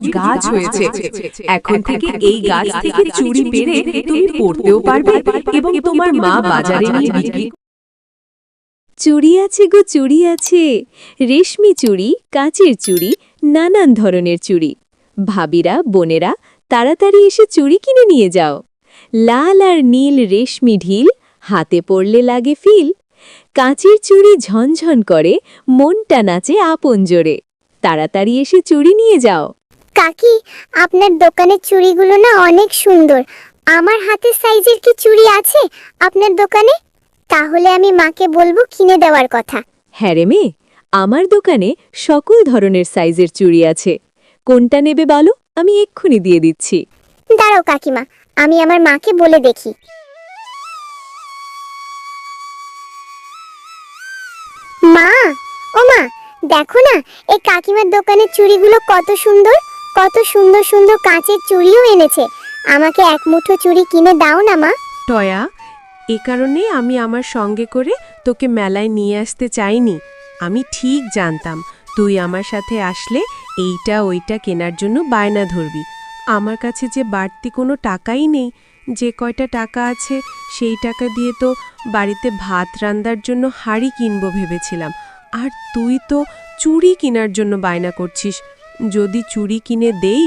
গাছ হয়েছে। এখন থেকে এই গাছ থেকে চুড়ি পেরে তুমি পড়তেও পারবে এবং তোমার মা বাজারে নিয়ে বিক্রি। চুড়ি আছে গো চুড়ি আছে, রেশমি চুড়ি, কাচের চুড়ি, নানান ধরনের চুড়ি। ভাবিরা বোনেরা তাড়াতাড়ি এসে চুড়ি কিনে নিয়ে যাও। লাল আর নীল রেশমি ঢিল, হাতে পড়লে লাগে ফিল। কাচের চুড়ি ঝনঝন করে, মনটা নাচে আপন জোরে। তাড়াতাড়ি এসে চুড়ি নিয়ে যাও। কাকি, আপনার দোকানের চুড়িগুলো না অনেক সুন্দর। আমার হাতের সাইজের কি চুড়ি আছে আপনার দোকানে? তাহলে আমি মাকে বলবো কিনে দেওয়ার কথা। হ্যাঁ রে মেয়ে, আমার দোকানে সকল ধরনের সাইজের চুড়ি আছে। কোনটা নেবে বলো, আমি এক্ষুনি দিয়ে দিচ্ছি। দাঁড়াও কাকিমা, আমি আমার মাকে বলে দেখি। মা, ও মা, দেখো না এই কাকিমার দোকানের চুড়িগুলো কত সুন্দর। কত সুন্দর সুন্দর কাঁচের চুড়িও এনেছে। আমাকে এক মুঠো চুড়ি কিনে দাও না মা। টয়া, এ কারণে আমি আমার সঙ্গে করে তোকে মেলায় নিয়ে আসতে চাইনি। আমি ঠিক জানতাম তুই আমার সাথে আসলে এইটা ওইটা কেনার জন্য বায়না ধরবি। আমার কাছে যে বাড়তি কোনো টাকাই নেই। যে কয়টা টাকা আছে সেই টাকা দিয়ে তো বাড়িতে ভাত রান্নার জন্য হাঁড়ি কিনবো ভেবেছিলাম। আর তুই তো চুড়ি কেনার জন্য বায়না করছিস। যদি চুড়ি কিনে দেই,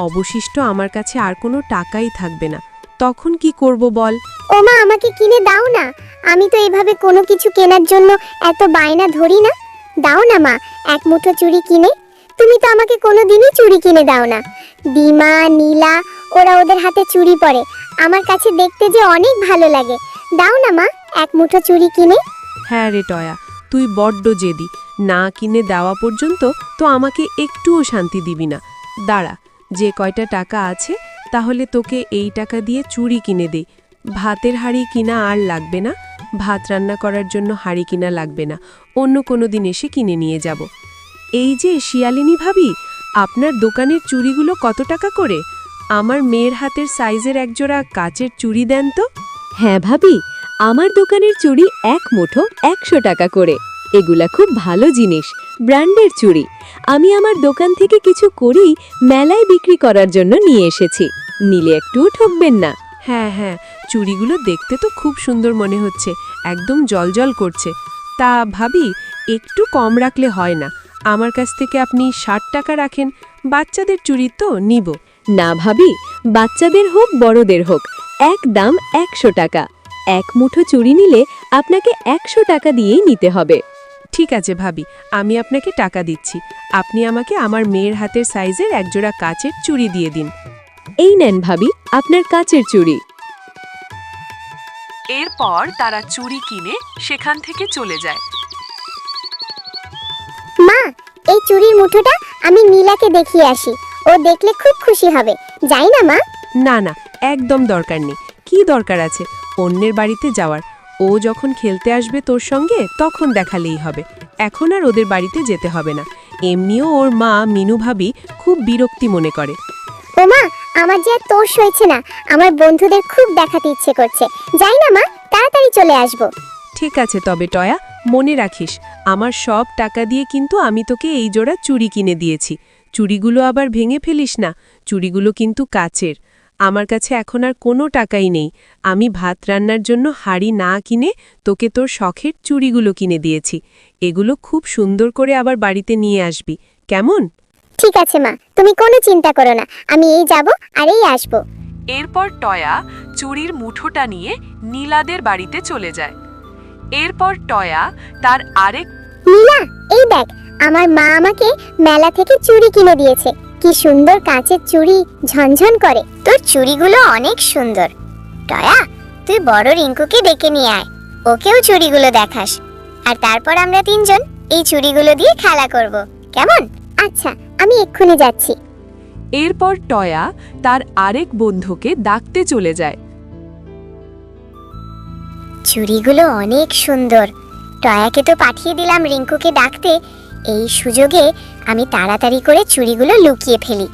অবশিষ্ট আমার কাছে আর কোনো টাকাই থাকবে না। তখন কি করব বল? ও মা, আমাকে কিনে দাও না। আমি তো এভাবে কোনো কিছু কেনার জন্য এত বায়না ধরি না। দাও না মা, এক মুঠো চুড়ি কিনে। তুমি তো আমাকে কোনোদিনই চুড়ি কিনে দাও না। ডিমা, নীলা, ওরা ওদের হাতে চুড়ি পরে, আমার কাছে দেখতে যে অনেক ভালো লাগে। দাও না মা, এক মুঠো চুড়ি কিনে। হ্যাঁ রে টয়া, তুই বড্ড জেদি। না কিনে দেওয়া পর্যন্ত তো আমাকে একটুও শান্তি দিবি না। দাঁড়া, যে কয়টা টাকা আছে তাহলে তোকে এই টাকা দিয়ে চুড়ি কিনে দে। ভাতের হাঁড়ি কিনা আর লাগবে না। ভাত রান্না করার জন্য হাঁড়ি কিনা লাগবে না। অন্য কোনো দিন এসে কিনে নিয়ে যাব। এই যে শিয়ালিনী ভাবি, আপনার দোকানের চুড়িগুলো কত টাকা করে? আমার মেয়ের হাতের সাইজের একজোড়া কাচের চুড়ি দেন তো। হ্যাঁ ভাবি, আমার দোকানের চুড়ি এক মুঠো 100 টাকা করে। এগুলা খুব ভালো জিনিস, ব্র্যান্ডের চুড়ি। আমি আমার দোকান থেকে কিছু করেই মেলায় বিক্রি করার জন্য নিয়ে এসেছি। নিলে একটুও ঠকবেন না। হ্যাঁ হ্যাঁ, চুড়িগুলো দেখতে তো খুব সুন্দর মনে হচ্ছে, একদম জলজল করছে। তা ভাবি, একটু কম রাখলে হয় না? আমার কাছ থেকে আপনি 60 টাকা রাখেন। বাচ্চাদের চুড়ি তো নিব। না ভাবি, বাচ্চাদের হোক বড়দের হোক, এক দাম 100 টাকা। এক মুঠো চুড়ি নিলে আপনাকে 100 টাকা দিয়েই নিতে হবে। ঠিক আছে ভাবি, আমি আপনাকে টাকা দিচ্ছি। আপনি আমাকে আমার মেয়ের হাতের সাইজের একজোড়া কাচের চুড়ি দিয়ে দিন। এই নেন ভাবি, আপনার কাচের চুড়ি। এরপর তারা চুড়ি কিনে সেখান থেকে চলে যায়। মা, এই চুড়ির মুঠোটা আমি নীলাকে দেখিয়ে আসি। ও দেখলে খুব খুশি হবে। যাই না মা? না না, একদম দরকার নেই। কি দরকার আছে অন্যের বাড়িতে যাওয়ার? ও যখন খেলতে আসবে তোর সঙ্গে তখন দেখালেই হবে। এখন আর ওদের বাড়িতে যেতে হবে না। এমনিও ওর মা মিনু ভাবি খুব বিরক্তি মনে করে। ও মা, আমার যে আর তোর সইছে না। আমার বন্ধুদের খুব দেখাতে ইচ্ছে করছে। যাই না মা, তাড়াতাড়ি চলে আসবো। ঠিক আছে তবে টয়া, মনে রাখিস আমার সব টাকা দিয়ে কিন্তু আমি তোকে এই জোড়া চুড়ি কিনে দিয়েছি। চুড়িগুলো আবার ভেঙে ফেলিস না। চুড়িগুলো কিন্তু কাচের। আমার কাছে এখন আর কোনো টাকাই নেই। আমি ভাত রান্নার জন্য হাঁড়ি না কিনে তোকে তোর শখের চুড়িগুলো কিনে দিয়েছি। এগুলো খুব সুন্দর করে আবার বাড়িতে নিয়ে আসবি, কেমন? ঠিক আছে মা, তুমি কোনো চিন্তা করো না। আমি এই যাব আর এই আসবো। এরপর টয়া চুড়ির মুঠোটা নিয়ে নীলাদের বাড়িতে চলে যায়। এরপর টয়া তার আরেক নীলা, এই দেখ, আমার মা আমাকে মেলা থেকে চুড়ি কিনে দিয়েছে। কি সুন্দর কাঁচের চুড়ি, ঝনঝন করে। তোর চুড়িগুলো অনেক সুন্দর। টয়া, তুই বড় রিঙ্কুকে ডেকে নিয়ে আয়, ওকেও চুড়িগুলো দেখাস। আর তারপর আমরা তিনজন এই চুড়িগুলো দিয়ে খেলা করব, কেমন? আচ্ছা, আমি এক্ষুনি যাচ্ছি। এরপর টয়া তার আরেক বন্ধুকে ডাকতে চলে যায়। চুড়িগুলো অনেক সুন্দর। টয়াকে তো পাঠিয়ে দিলাম রিঙ্কুকে ডাকতে। এই সুযোগে আমি তাড়াতাড়ি করে চুড়িগুলো লুকিয়ে ফেলি।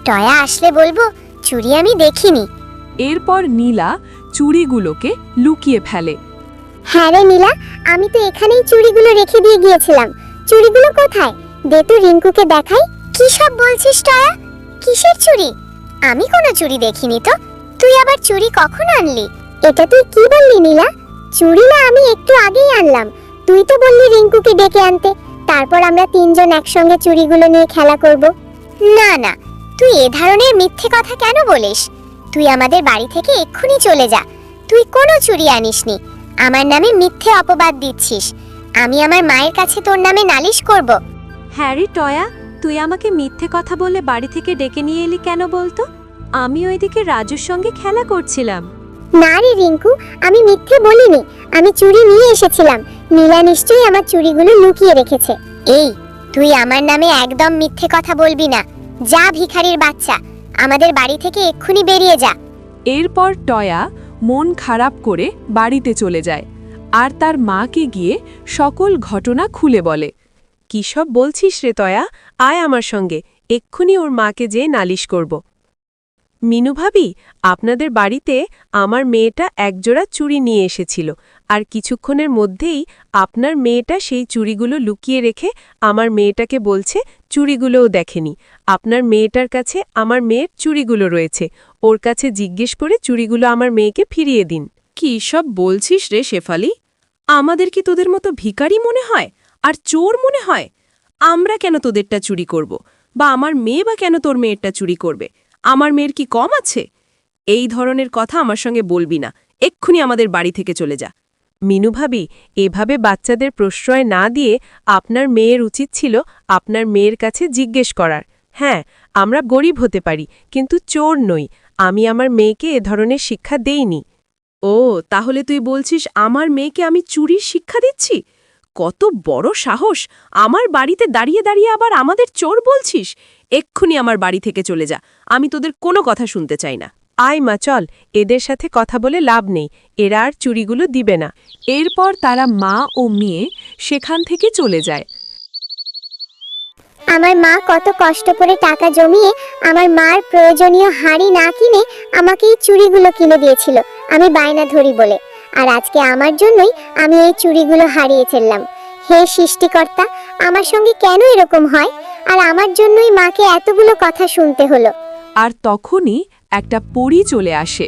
টয়া আসলে বলবো চুড়ি আমি দেখিনি। এরপর নীলা চুড়িগুলোকে লুকিয়ে ফেলে। হ্যাঁ রে নীলা, আমি তো এখানেই চুড়িগুলো রেখে দিয়ে গিয়েছিলাম। চুড়িগুলো কোথায়? দে তো রিঙ্কুকে দেখাই। কি সব বলছিস টয়া? কি কিসের চুড়ি? আমি কোনো চুড়ি দেখিনি তো। তুই আবার চুড়ি কখন আনলি? এটা তুই কি বললি নীলা? চুড়ি না আমি একটু আগেই আনলাম। তুই তো বললি রিঙ্কুকে ডেকে আনতে, তারপর আমরা তিনজন একসঙ্গে চুড়িগুলো নিয়ে খেলা করব। না না, তুই এ ধরনের মিথ্যে কথা কেন বলিস? তুই আমাদের বাড়ি থেকে এক্ষুনি চলে যা। তুই কোনো চুড়ি আনিসনি, আমার নামে মিথ্যে অপবাদ দিচ্ছিস। আমি আমার মায়ের কাছে তোর নামে নালিশ করব। হ্যারি টয়া, তুই আমাকে মিথ্যে কথা বলে বাড়ি থেকে ডেকে নিয়ে এলি কেন বলতো? আমি ওইদিকে রাজুর সঙ্গে খেলা করছিলাম। না রে রিঙ্কু, আমি মিথ্যে বলিনি। আমি চুড়ি নিয়ে এসেছিলাম। নীলা নিশ্চয়ই আমার চুড়িগুলো লুকিয়ে রেখেছে। এই, তুই আমার নামে একদম মিথ্যে কথা বলবি না। যা ভিখারির বাচ্চা, আমাদের বাড়ি থেকে এক্ষুনি বেরিয়ে যা। এরপর টয়া মন খারাপ করে বাড়িতে চলে যায় আর তার মাকে গিয়ে সকল ঘটনা খুলে বলে। কি সব বলছিস রে তয়া? আয় আমার সঙ্গে, এক্ষুনি ওর মাকে যেয়ে নালিশ করব। মিনু ভাবি, আপনাদের বাড়িতে আমার মেয়েটা একজোড়া চুড়ি নিয়ে এসেছিল, আর কিছুক্ষণের মধ্যেই আপনার মেয়েটা সেই চুড়িগুলো লুকিয়ে রেখে আমার মেয়েটাকে বলছে চুড়িগুলোও দেখেনি। আপনার মেয়েটার কাছে আমার মেয়ের চুড়িগুলো রয়েছে, ওর কাছে জিজ্ঞেস করে চুড়িগুলো আমার মেয়েকে ফিরিয়ে দিন। কি সব বলছিস রে শেফালি? আমাদের কি তোদের মতো ভিখারি মনে হয় আর চোর মনে হয়? আমরা কেন তোদেরটা চুরি করব? বা আমার মেয়ে বা কেন তোর মেয়েরটা চুরি করবে? আমার মেয়ের কি কম আছে? এই ধরনের কথা আমার সঙ্গে বলবি না। এক্ষুনি আমাদের বাড়ি থেকে চলে যা। মিনু ভাবি, এভাবে বাচ্চাদের প্রশ্রয় না দিয়ে আপনার মেয়ের উচিত ছিল আপনার মেয়ের কাছে জিজ্ঞেস করার। হ্যাঁ, আমরা গরিব হতে পারি, কিন্তু চোর নই। আমি আমার মেয়েকে এ ধরনের শিক্ষা দেইনি। ও, তাহলে তুই বলছিস আমার মেয়েকে আমি চুরির শিক্ষা দিচ্ছি? কত বড় সাহস! আমার বাড়িতে দাঁড়িয়ে দাঁড়িয়ে আবার আমাদের চোর বলছিস? এক্ষুনি আমার বাড়ি থেকে চলে যা। আমি তোদের কোনো কথা শুনতে চাই না। আয় মা, চল, এদের সাথে কথা বলে লাভ নেই, এরা আর চুড়িগুলো দিবে না। এরপর তারা মা ও মেয়ে সেখান থেকে চলে যায়। আমার মা কত কষ্ট করে টাকা জমিয়ে আমার মার প্রয়োজনীয় হাড়ি না কিনে আমাকে এই চুড়িগুলো কিনে দিয়েছিল, আমি বায়না ধরি বলে। আর আজকে আমার জন্যই আমি এই চুড়িগুলো হারিয়ে ফেললাম। হে সৃষ্টিকর্তা, আমার সঙ্গে কেন এরকম হয়? আর আমার জন্যই মাকে এতগুলো কথা শুনতে হলো। আর তখনই একটা পরী চলে আসে।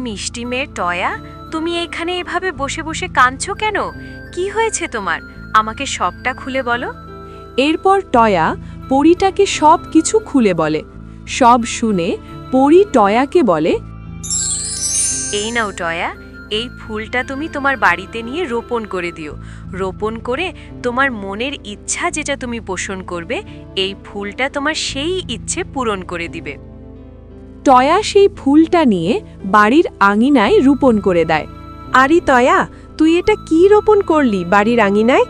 মিষ্টি মেয়ে টয়া, তুমি এখানে এভাবে বসে বসে কাঁদছো কেন? কি হয়েছে তোমার? আমাকে সবটা খুলে বলো। এরপর টয়া পরীটাকে সব কিছু খুলে বলে। সব শুনে পরী টয়াকে বলে, এই নাও টয়া, এই ফুলটা তুমি তোমার বাড়িতে নিয়ে রোপণ করে দিও। রোপণ করে তোমার মনের ইচ্ছা যেটা তুমি পোষণ করবে, এই ফুলটা তোমার সেই ইচ্ছে পূরণ করে দিবে। টয়া সেই ফুলটা নিয়ে বাড়ির আঙিনায় রোপণ করে দেয়। আরে টয়া, তুই এটা কি রোপণ করলি বাড়ির আঙিনায়?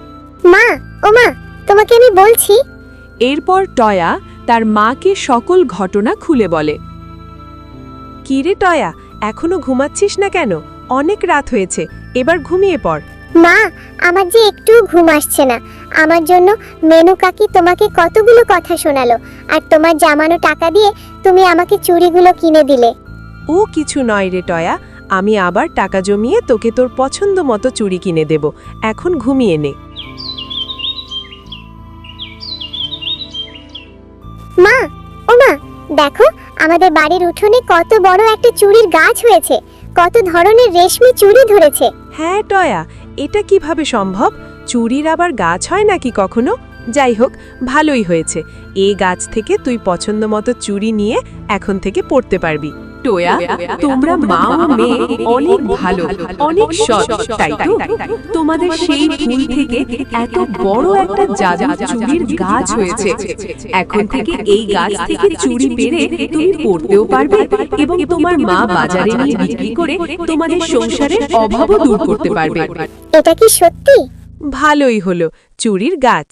মা, ও মা, তোমাকে আমি বলছি। এরপর টয়া তার মাকে সকল ঘটনা খুলে বলে। কি রে টয়া, এখনো ঘুমাচ্ছিস না কেন? অনেক রাত হয়েছে, এবার ঘুমিয়ে পড়। মা, আমার যে একটু ঘুম আসছে না। আমার জন্য মেনু কাকি তোমাকে কতগুলো কথা শোনালো, আর তোমার জামানো টাকা দিয়ে তুমি আমাকে চুড়িগুলো কিনে দিলে। ও কিছু নয় রে টয়া, আমি আবার টাকা জমিয়ে তোকে তোর পছন্দ মতো চুড়ি কিনে দেব। এখন ঘুমিয়ে নে। মা, ও মা, দেখো আমাদের বাড়ির উঠোনে কত বড় একটা চুড়ির গাছ হয়েছে। কত ধরনের রেশমি চুড়ি ধরেছে। হ্যাঁ টয়া, এটা কিভাবে সম্ভব? চুড়ির আবার গাছ হয় নাকি কখনো? যাই হোক, ভালোই হয়েছে। এই গাছ থেকে তুই পছন্দ মতো চুড়ি নিয়ে এখন থেকে পড়তে পারবি। টয়া, তোমরা মা ও মেয়ে অনেক ভালো, অনেক সৎ, তাই তো? তোমাদের সেই ফুল থেকে এত বড় একটা জাদু চুড়ির গাছ হয়েছে। এখন থেকে এই গাছ থেকে চুড়ি পেরে তুমি পড়তেও পারবে এবং তোমার মা বাজারে নিয়ে বিক্রি করে তোমাদের সংসারের অভাবও দূর করতে পারবে। এটা কি সত্যি? ভালোই হলো, চুড়ির গাছ।